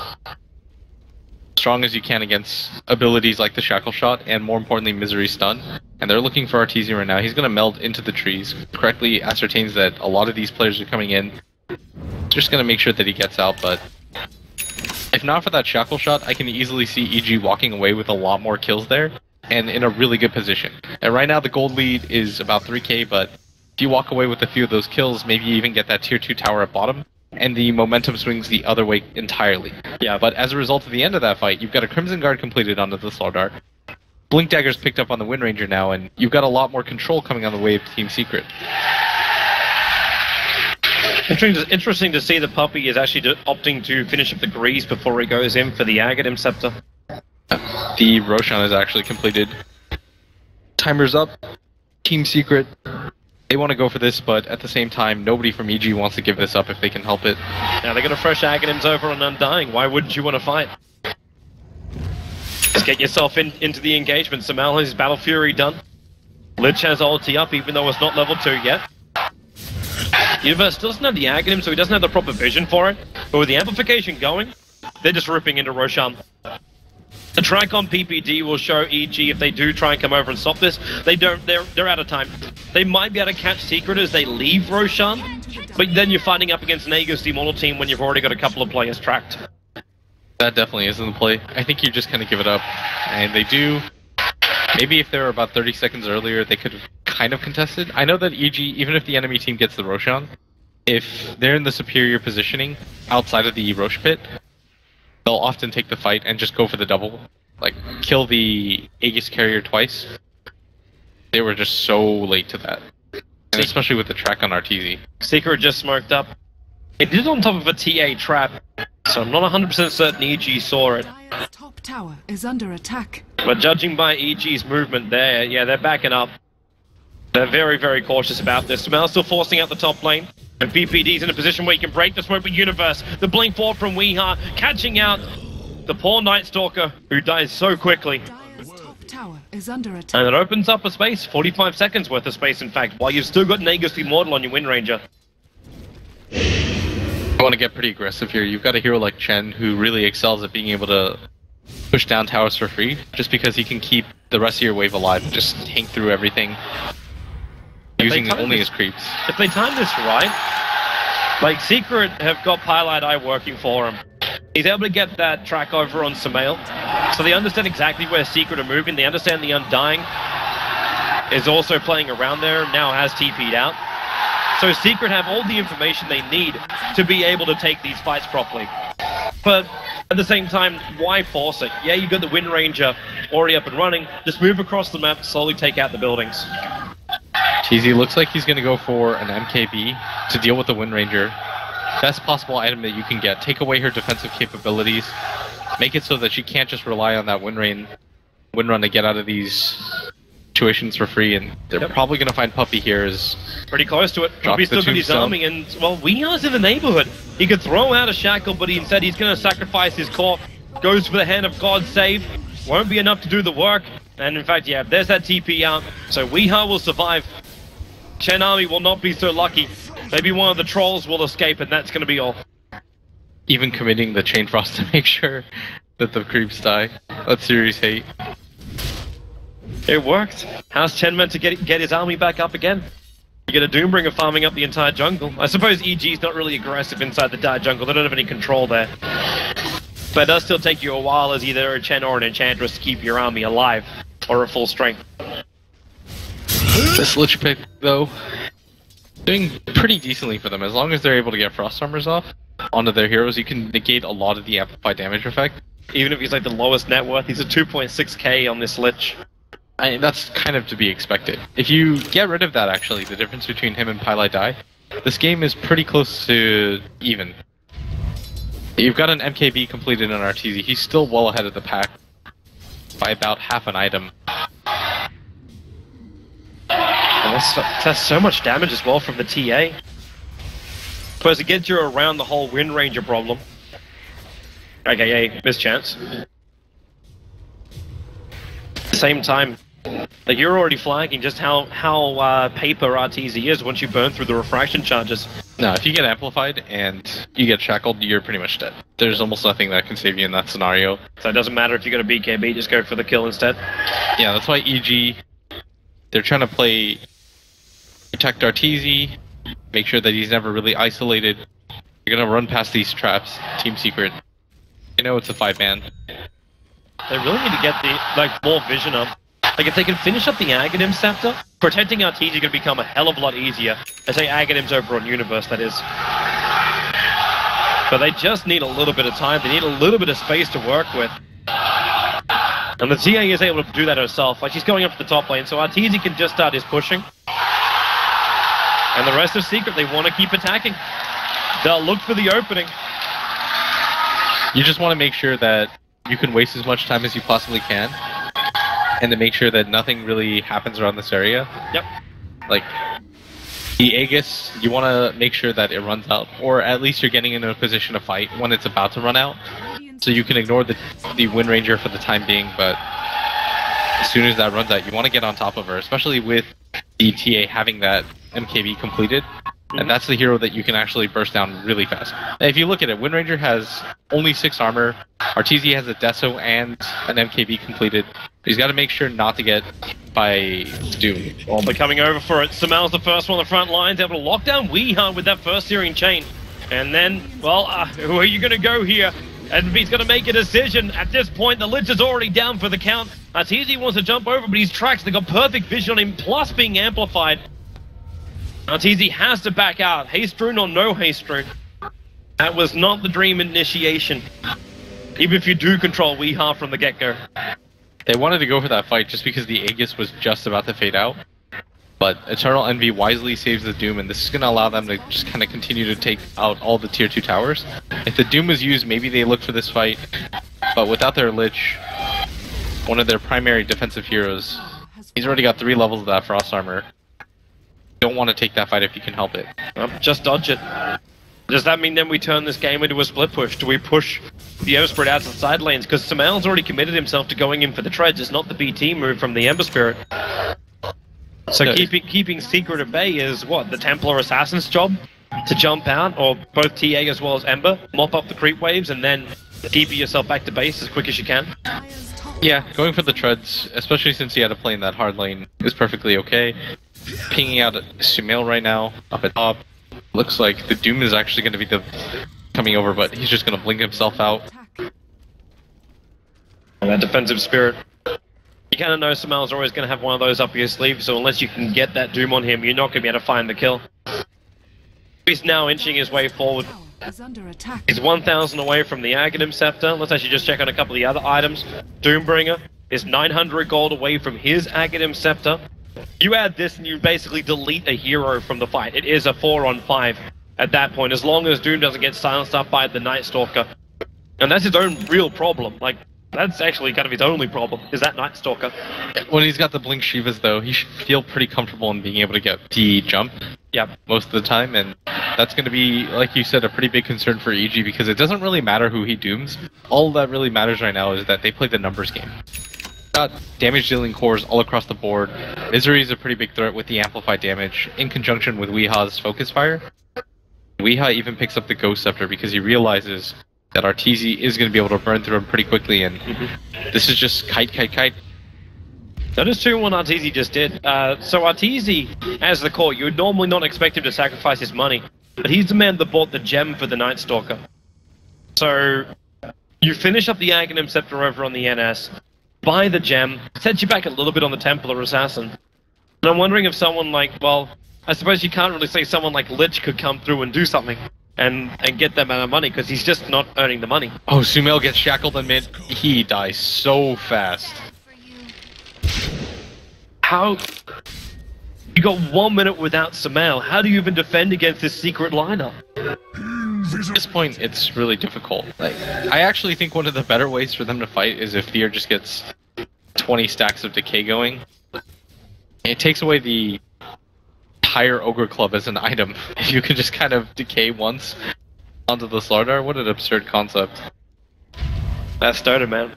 strong as you can against abilities like the Shackle Shot and, more importantly, Misery Stun. And they're looking for Arteezy right now. He's going to meld into the trees. Correctly ascertains that a lot of these players are coming in. Just going to make sure that he gets out, but if not for that Shackle Shot, I can easily see EG walking away with a lot more kills there and in a really good position. And right now the gold lead is about 3k, but if you walk away with a few of those kills, maybe you even get that tier 2 tower at bottom, and the momentum swings the other way entirely. Yeah, but as a result of the end of that fight, you've got a Crimson Guard completed onto the Slardar. Blink Dagger's picked up on the Wind Ranger now, and you've got a lot more control coming on the way of Team Secret. Interesting to see the Puppy is actually opting to finish up the Grease before he goes in for the Aghanim Scepter. The Roshan is actually completed. Timer's up. Team Secret, they want to go for this, but at the same time, nobody from EG wants to give this up if they can help it. Now they got a fresh Aghanims over on Undying. Why wouldn't you want to fight? Just get yourself into the engagement. Samal has his Battle Fury done. Lich has ulti up, even though it's not level 2 yet. Universe still doesn't have the Aghanim, so he doesn't have the proper vision for it. But with the amplification going, they're just ripping into Roshan. The track on PPD will show EG if they do try and come over and stop this. They don't. They're out of time. They might be able to catch Secret as they leave Roshan, but then you're fighting up against Nago's Immortal team when you've already got a couple of players tracked. That definitely isn't the play. I think you just kind of give it up, and they do. Maybe if they were about 30 seconds earlier, they could have kind of contested. I know that EG, even if the enemy team gets the Roshan, if they're in the superior positioning outside of the Rosh pit, they'll often take the fight and just go for the double. Like, kill the Aegis carrier twice. They were just so late to that. And especially with the track on Arteezy. Secret just smoked up. It did it on top of a TA trap, so I'm not 100% certain EG saw it. Dire's top tower is under attack. But judging by EG's movement there, yeah, they're backing up. They're very, very cautious about this. Smel's still forcing out the top lane. And PPD's in a position where he can break the smoke with Universe. The blink forward from Weehaw, catching out the poor Night Stalker, who dies so quickly. Dire's top tower is under attack. And it opens up a space, 45 seconds worth of space in fact, while you've still got Nagus Immortal on your Wind Ranger. You want to get pretty aggressive here. You've got a hero like Chen who really excels at being able to push down towers for free, just because he can keep the rest of your wave alive and just tank through everything. Using only his creeps. If they time this right, like Secret have got Pylite Eye working for him. He's able to get that track over on Samael. So they understand exactly where Secret are moving. They understand the Undying is also playing around there, now has TP'd out. So Secret have all the information they need to be able to take these fights properly. But at the same time, why force it? Yeah, you've got the Wind Ranger already up and running. Just move across the map, slowly take out the buildings. TZ looks like he's going to go for an MKB to deal with the Wind Ranger. Best possible item that you can get. Take away her defensive capabilities. Make it so that she can't just rely on that wind run to get out of these situations for free. And they're probably going to find Puppy here as pretty close to it. Puppy's still got his army, and well, Weeha's in the neighborhood. He could throw out a shackle, but instead he's going to sacrifice his core. Goes for the Hand of God save. won't be enough to do the work. And in fact, yeah, there's that TP out. So Weeha will survive. Chen army will not be so lucky. Maybe one of the trolls will escape, and that's going to be all. Even committing the Chain Frost to make sure that the creeps die. That's serious hate. It worked. How's Chen meant to get his army back up again? You get a Doombringer farming up the entire jungle. I suppose EG's not really aggressive inside the dire jungle. They don't have any control there. But it does still take you a while as either a Chen or an Enchantress to keep your army alive, or at full strength. This Lich pick, though, doing pretty decently for them. As long as they're able to get Frost Armors off onto their heroes, you can negate a lot of the amplified damage effect. Even if he's like the lowest net worth, he's a 2.6k on this Lich. That's kind of to be expected. If you get rid of that, actually, the difference between him and Pylai Dai, this game is pretty close to even. You've got an MKB completed in RTZ. He's still well ahead of the pack by about half an item. And that's so much damage as well from the TA. Suppose it gets you around the whole Wind Ranger problem. AKA mischance. At the same time, like you're already flagging just how paper RTZ is once you burn through the refraction charges. No, if you get amplified and you get shackled, you're pretty much dead. There's almost nothing that can save you in that scenario. So it doesn't matter if you got a BKB, just go for the kill instead. Yeah, that's why EG, they're trying to play protect RTZ, make sure that he's never really isolated. You're gonna run past these traps, Team Secret. You know it's a 5-man. They really need to get the more vision up. Like if they can finish up the Aghanim Scepter, protecting RTZ is gonna become a hell of a lot easier. I say Aghanim's over on Universe, that is. But they just need a little bit of time, they need a little bit of space to work with. And the TA is able to do that herself, like she's going up to the top lane, so RTZ can just start his pushing. And the rest of Secret, they want to keep attacking. They'll look for the opening. You just want to make sure that you can waste as much time as you possibly can, and to make sure that nothing really happens around this area. Yep. Like, the Aegis, you want to make sure that it runs out, or at least you're getting into a position to fight when it's about to run out. So you can ignore the Wind Ranger for the time being, but as soon as that runs out, you want to get on top of her, especially with the TA having that MKB completed. And that's the hero that you can actually burst down really fast. And if you look at it, Wind Ranger has only 6 armor, RTZ has a Deso and an MKB completed. He's got to make sure not to get by Doom. Well, they're coming over for it. Samel's the first one on the front lines, able to lock down Weeha with that first searing chain. And then, well, who are you going to go here? And he's going to make a decision. At this point, the Lich is already down for the count. RTZ wants to jump over, but he's tracked. They got perfect vision on him, plus being amplified. RTZ has to back out. Haste rune or no haste rune. That was not the dream initiation. Even if you do control Weeha from the get-go. They wanted to go for that fight just because the Aegis was just about to fade out. But Eternal Envy wisely saves the Doom, and this is going to allow them to just kind of continue to take out all the tier 2 towers. If the Doom was used, maybe they look for this fight. But without their Lich, one of their primary defensive heroes, he's already got 3 levels of that Frost Armor. Don't want to take that fight if you can help it. Just dodge it. Does that mean then we turn this game into a split push? Do we push the Ember Spirit out to the side lanes? Because Samel's already committed himself to going in for the treads. It's not the BT move from the Ember Spirit. So keeping Secret at bay is what? The Templar Assassin's job? To jump out, or both TA as well as Ember, mop up the creep waves, and then keep yourself back to base as quick as you can? Yeah, going for the treads, especially since he had to play in that hard lane, is perfectly okay. Pinging out Sumail right now, up at top. Looks like the Doom is actually going to be coming over, but he's just going to blink himself out. And that defensive spirit. You kind of know Samel's always going to have one of those up your sleeve, so unless you can get that Doom on him, you're not going to be able to find the kill. He's now inching his way forward. Is under attack. He's 1,000 away from the Aghanim Scepter. Let's actually just check on a couple of the other items. Doombringer is 900 gold away from his Aghanim Scepter. You add this and you basically delete a hero from the fight. It is a 4-on-5 at that point, as long as Doom doesn't get silenced up by the Night Stalker. And that's his own real problem. Like, that's actually kind of his only problem, is that Night Stalker. When he's got the Blink Shivas, though, he should feel pretty comfortable in being able to get the jump. Yep. most of the time, and that's going to be, like you said, a pretty big concern for EG because it doesn't really matter who he dooms. All that really matters right now is that they play the numbers game. Got damage dealing cores all across the board. Misery is a pretty big threat with the amplified damage in conjunction with Weeha's focus fire. Weeha even picks up the Ghost Scepter because he realizes that Arteezy is going to be able to burn through him pretty quickly, and this is just kite. That is true what Arteezy just did. So Arteezy, as the core, you would normally not expect him to sacrifice his money, but he's the man that bought the gem for the Night Stalker. So you finish up the Aghanim Scepter over on the NS, buy the gem, sets you back a little bit on the Templar Assassin. And I'm wondering if someone like, well, I suppose you can't really say someone like Lich could come through and do something and get that amount of money, because he's just not earning the money. Oh, Sumail gets shackled in mid. He dies so fast. How... You got 1 minute without Sumail. How do you even defend against this secret lineup? At this point, it's really difficult. Like, I actually think one of the better ways for them to fight is if Fear just gets 20 stacks of decay going. It takes away the entire Ogre Club as an item. If you could just kind of decay once onto the Slardar, what an absurd concept. That started, man.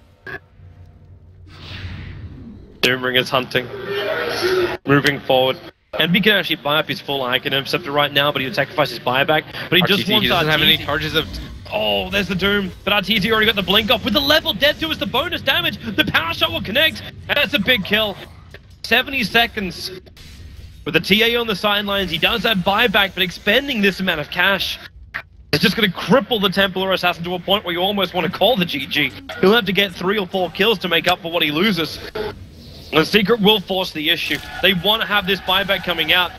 Doombringer's hunting. Moving forward. NB can actually buy up his full Aghanim Scepter right now, but he would sacrifice his buyback. But he just RTC, wants he doesn't have any Arteezy. charges of... Oh, there's the Doom. But Arteezy already got the blink off with the level. Death 2 is the bonus damage. The power shot will connect. And that's a big kill. 70 seconds. With the TA on the sidelines, he does have buyback, but expending this amount of cash is just going to cripple the Templar Assassin to a point where you almost want to call the GG. He'll have to get 3 or 4 kills to make up for what he loses. The Secret will force the issue. They want to have this buyback coming out.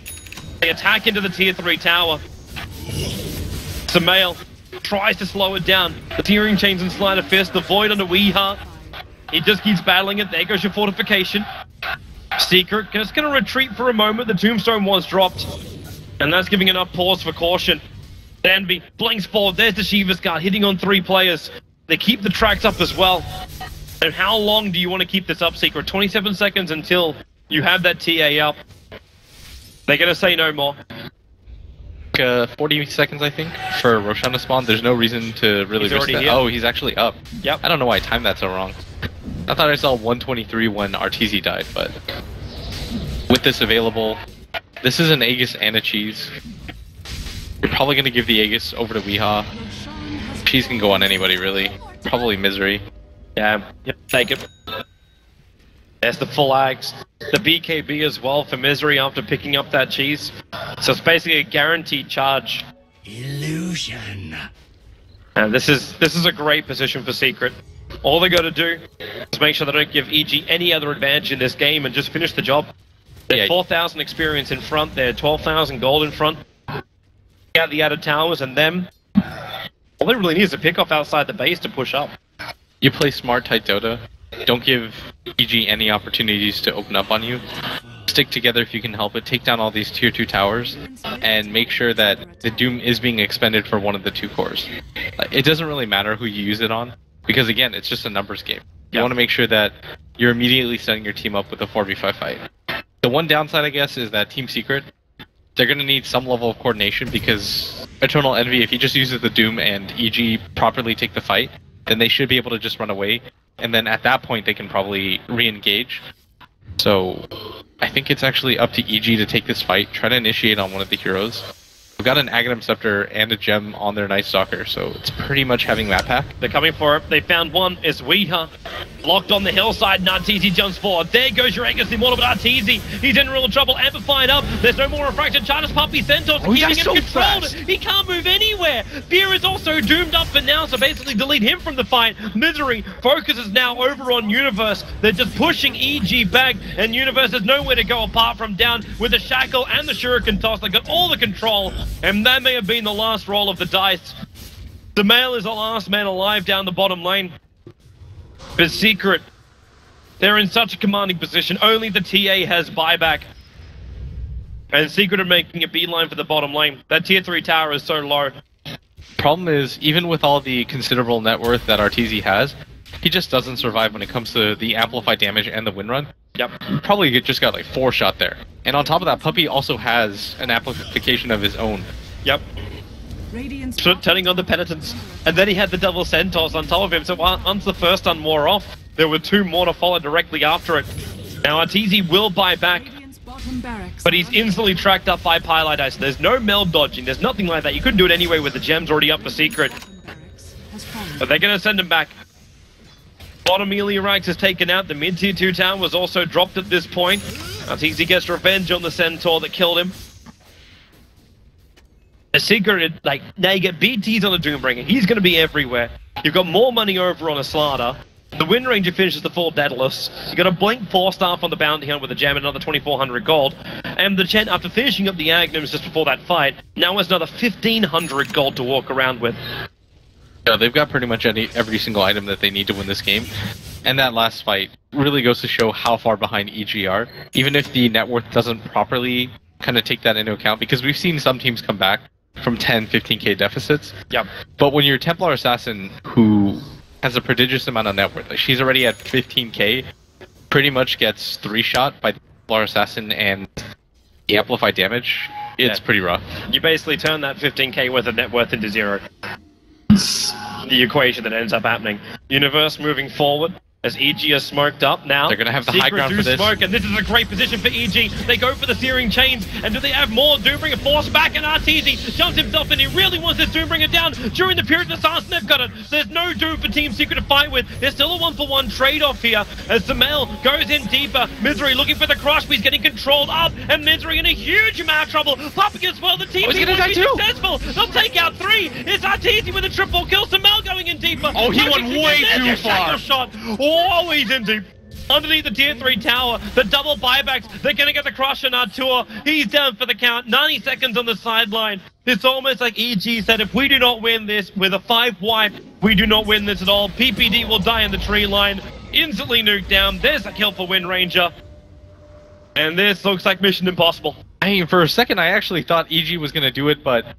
They attack into the tier 3 tower. Sumail tries to slow it down. The Tearing Chains and Sleight of Fist, the Void under Weeha. He just keeps battling it. There goes your fortification. Secret just going to retreat for a moment. The Tombstone was dropped. And that's giving enough pause for caution. Danby blinks forward. There's the Shiva's Guard hitting on 3 players. They keep the tracks up as well. And how long do you want to keep this up, Secret? 27 seconds until you have that TA up. They're going to say no more. 40 seconds, I think, for Roshan to spawn. There's no reason to really He's risk already that. here. Oh, he's actually up. Yep. I don't know why I timed that so wrong. I thought I saw 123 when Arteezy died, but with this available, this is an Aegis and a Cheese. You're probably going to give the Aegis over to Weeha. Cheese can go on anybody, really. Probably Misery. Yeah, yep, take it. There's the full axe. The BKB as well for Misery after picking up that cheese. So it's basically a guaranteed charge. Illusion. And this is a great position for Secret. All they got to do is make sure they don't give EG any other advantage in this game and just finish the job. They're Yeah. 4,000 experience in front, they're 12,000 gold in front. Out the outer towers and them. All they really need is a pick-off outside the base to push up. You play smart, tight Dota. Don't give EG any opportunities to open up on you. Stick together if you can help it. Take down all these tier 2 towers and make sure that the Doom is being expended for one of the 2 cores. It doesn't really matter who you use it on, because again, it's just a numbers game. You want to make sure that you're immediately setting your team up with a 4v5 fight. The one downside, I guess, is that Team Secret, they're going to need some level of coordination, because Eternal Envy, if he just uses the Doom and EG properly take the fight, then they should be able to just run away, and then at that point they can probably re-engage. So I think it's actually up to EG to take this fight, try to initiate on one of the heroes. We've got an Aghanim Scepter and a gem on their Night Stalker, so it's pretty much having that pack. They're coming for it. They found one. It's Weeha. Locked on the hillside, and Arteezy jumps forward. There goes your Aegis Immortal, but Arteezy, he's in real trouble. Amplified up. There's no more refraction. Charges Puppy Centaurs keeping him so controlled. fast. He can't move anywhere. Fear is also doomed up for now, so basically delete him from the fight. Misery focuses now over on Universe. They're just pushing EG back, and Universe has nowhere to go apart from down with the Shackle and the Shuriken Toss. They got all the control, and that may have been the last roll of the dice. The Male is the last man alive down the bottom lane. But Secret, they're in such a commanding position. Only the TA has buyback. And Secret are making a beeline for the bottom lane. That tier 3 tower is so low. Problem is, even with all the considerable net worth that Arteezy has, he just doesn't survive when it comes to the amplified damage and the win run. Yep. Probably just got like 4 shot there. And on top of that, Puppey also has an amplification of his own. Yep. Radiant's So turning on the penitents, and then he had the double centaurs on top of him. So once the first stun wore off, there were 2 more to follow directly after it. Now Arteezy will buy back, Radiant's bottom barracks but he's instantly tracked up by Pylite. So there's no meld dodging. There's nothing like that. You couldn't do it anyway with the gems already up for secret. bottom barracks has fallen. But they're going to send him back. Bottom Eliarax is taken out. The mid tier 2 town was also dropped at this point. Arteezy gets revenge on the centaur that killed him. A secret, like, now you get BTs on the Doombringer. He's going to be everywhere. You've got more money over on a Slaughter. The Wind Ranger finishes the full Daedalus. You got a Blink 4-staff on the Bounty Hunt with a gem and another 2,400 gold. And the Chen, after finishing up the Agnums just before that fight, now has another 1,500 gold to walk around with. Yeah, they've got pretty much every single item that they need to win this game. And that last fight really goes to show how far behind EG are, even if the net worth doesn't properly kind of take that into account, because we've seen some teams come back from 10, 15k deficits. Yep. But when you're a Templar Assassin who has a prodigious amount of net worth, like she's already at 15k, pretty much gets 3-shot by the Templar Assassin and the amplified damage, it's pretty rough. You basically turn that 15k worth of net worth into 0. It's the equation that ends up happening. Universe moving forward. As EG is smoked up now. They're going to have the high ground for this. Smoke, and this is a great position for EG. They go for the Searing Chains, and do they have more? Doombringer forced back, and Arteezy jumps himself in. He really wants this Doombringer down during the period of the stance, and they've got it. There's no Doom for Team Secret to fight with. There's still a 1-for-1 trade-off here, as Samel goes in deeper. Misery looking for the crush, but he's getting controlled up, and Misery in a huge amount of trouble. Popping as well, the team he's won't gonna be die too. successful. They'll take out 3. It's Arteezy with a triple kill. Samel going in deeper. Oh, he went Focusing, way and there's too a shackle far. Shot. Oh, he's in deep. Underneath the tier 3 tower, the double buybacks, they're gonna get the crush on Artur. He's down for the count, 90 seconds on the sideline. It's almost like EG said, if we do not win this with a 5 wipe, we do not win this at all. PPD will die in the tree line, instantly nuked down. There's a kill for Wind Ranger. And this looks like Mission Impossible. I mean, for a second I actually thought EG was going to do it, but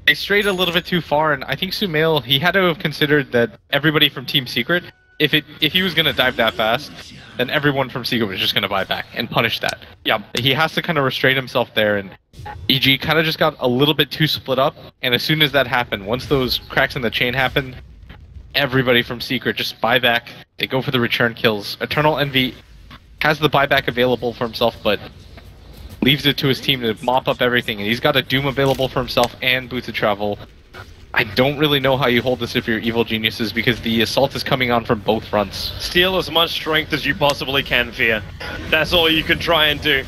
they strayed a little bit too far, and I think Sumail, he had to have considered that everybody from Team Secret, if he was going to dive that fast, then everyone from Secret was just going to buy back and punish that. Yeah. He has to kind of restrain himself there, and EG kind of just got a little bit too split up, and as soon as that happened, once those cracks in the chain happened, everybody from Secret just buy back. They go for the return kills. Eternal Envy has the buyback available for himself, but leaves it to his team to mop up everything, and he's got a Doom available for himself and Boots of Travel. I don't really know how you hold this if you're evil geniuses, because the assault is coming on from both fronts. Steal as much strength as you possibly can, Fear. That's all you can try and do.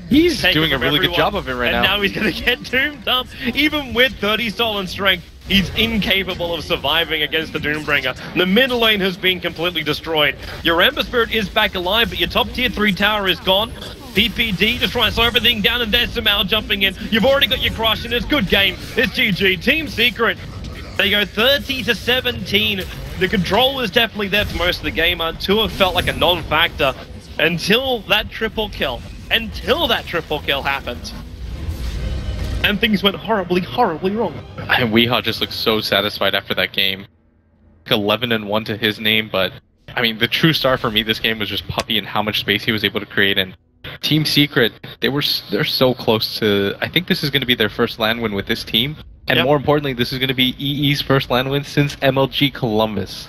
He's Take doing it a from really good everyone, job of it right and now. now he's gonna get doomed up. Even with 30 stolen strength, he's incapable of surviving against the Doombringer. The mid lane has been completely destroyed. Your Ember Spirit is back alive, but your top tier 3 tower is gone. PPD just trying to slow everything down, and there's Samel jumping in. You've already got your crush, and it's good game. It's GG. Team Secret. They go 30-17. The control is definitely there for most of the game. Artur felt like a non-factor until that triple kill. Until that triple kill happened. And things went horribly, horribly wrong. And Weehaw just looks so satisfied after that game. 11-1 to his name, but I mean, the true star for me this game was just Puppey and how much space he was able to create. And Team Secret, they're so close to. I think this is going to be their first LAN win with this team, and more importantly, this is going to be EE's first LAN win since MLG Columbus.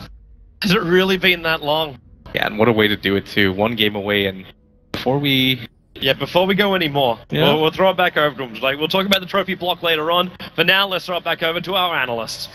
Has it really been that long? Yeah, and what a way to do it too. 1 game away, and before we go any more, we'll throw it back over to him. Like, we'll talk about the trophy block later on. For now, let's throw it back over to our analysts.